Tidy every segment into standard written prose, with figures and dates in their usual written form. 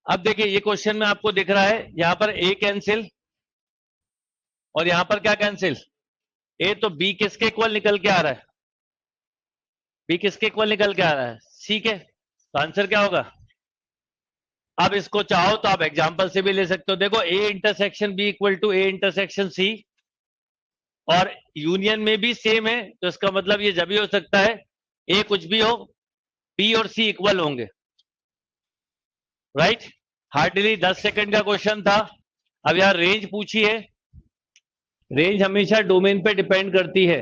अब देखिए ये क्वेश्चन में आपको दिख रहा है यहां पर ए कैंसिल और यहां पर क्या कैंसिल, ए, तो बी किसके इक्वल निकल के आ रहा है, बी किसके इक्वल निकल के आ रहा है, सी के। तो आंसर क्या होगा। अब इसको चाहो तो आप एग्जांपल से भी ले सकते हो। देखो A intersection B equal to A intersection C, और यूनियन में भी सेम है, तो इसका मतलब ये जब भी हो सकता है ए कुछ भी हो, बी और सी इक्वल होंगे, राइट। हार्डली 10 सेकंड का क्वेश्चन था। अब यार रेंज पूछी है, रेंज हमेशा डोमेन पे डिपेंड करती है।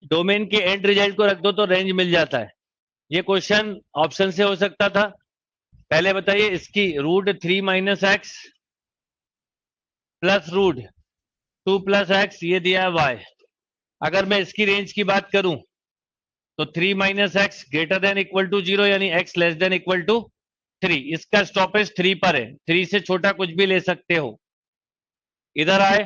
डोमेन के एंड रिजल्ट को रख दो तो रेंज मिल जाता है। ये क्वेश्चन ऑप्शन से हो सकता था। पहले बताइए इसकी root 3 minus x plus root 2 plus x, ये दिया है वाई। अगर मैं इसकी रेंज की बात करूं तो 3 minus x greater than equal to 0 यानी x less than equal to 3। इसका स्टॉपेज 3 पर है, 3 से छोटा कुछ भी ले सकते हो। इधर आए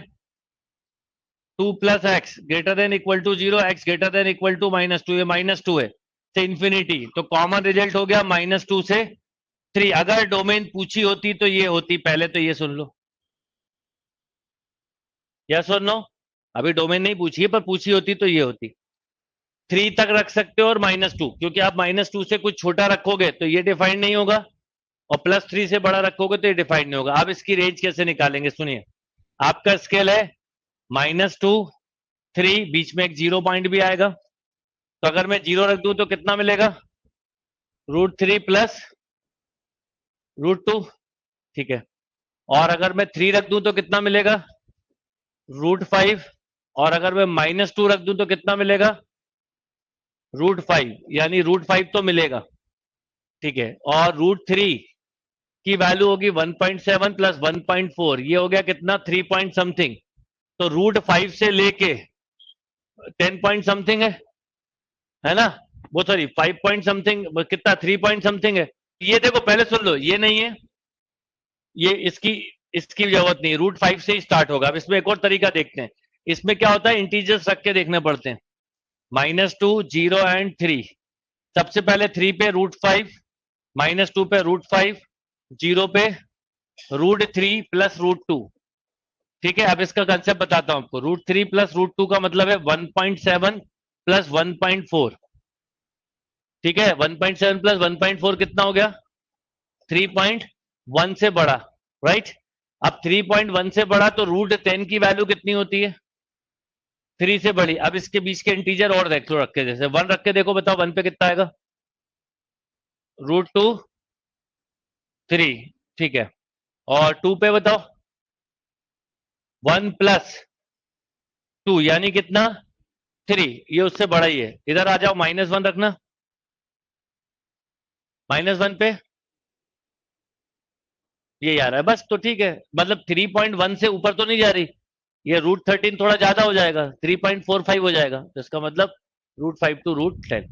2 plus x greater than equal to 0, x greater than equal to -2, ये -2 है से इन्फिनिटी, तो कॉमन रिजल्ट हो गया -2 से 3। अगर डोमेन पूछी होती तो ये होती, पहले तो ये सुन लो, यस और नो। अभी डोमेन नहीं पूछी है, पर पूछी होती तो ये होती। 3 तक रख सकते हो और -2, क्योंकि आप -2 से कुछ छोटा रखोगे तो ये डिफाइंड नहीं होगा, और +3 से बड़ा रखोगे तो ये डिफाइंड नहीं होगा। अब इसकी रेंज कैसे निकालेंगे, सुनिए। आपका स्केल है -2 3, बीच में एक 0 पॉइंट भी आएगा, तो अगर मैं 0 रख दूं तो कितना मिलेगा, √3 प्लस √2, ठीक है। और अगर मैं 3 रख दूं तो कितना मिलेगा, √5, और अगर मैं -2 रख दूं तो कितना मिलेगा, √5, यानी √5 तो मिलेगा, ठीक है। और √3 की वैल्यू होगी 1.7 प्लस 1.4, ये हो गया कितना, 3 पॉइंट समथिंग। तो √5 से लेके 10 पॉइंट समथिंग है ना, वो सॉरी 5 पॉइंट समथिंग, कितना 3 पॉइंट समथिंग है। ये देखो पहले सुन लो, ये नहीं है, ये इसकी इसकी जरूरत नहीं, √5 से ही स्टार्ट होगा। अब इसमें एक और तरीका देखते हैं। इसमें क्या होता है, इंटीजर्स रख के देखने पड़ते हैं। -2 0 एंड 3, सबसे पहले 3 पे √5, -2 पे √5, 0 पे √3 प्लस √2, ठीक है। अब इसका कंसेप्ट बताता हूं आपको। √3 प्लस √2 का मतलब है 1.7 प्लस 1.4, ठीक है। 1.7 प्लस 1.4 कितना हो गया, 3.1 से बड़ा, राइट। अब 3.1 से बड़ा तो √10 की वैल्यू कितनी होती है, 3 से बड़ी। अब इसके बीच के इंटीजर और देख लो, रख के, जैसे 1 रख के देखो, बताओ 1 पे कितना आएगा, √2 3, ठीक है। और 2 पे बताओ 1 प्लस 2 यानी कितना, 3, ये उससे बड़ा ही है। इधर आ जाओ, -1 रखना, -1 पे ये आ रहा है, बस तो ठीक है। मतलब 3.1 से ऊपर तो नहीं जा रही, ये √13 थोड़ा ज्यादा हो जाएगा, 3.45 हो जाएगा, तो इसका मतलब √5 to √10।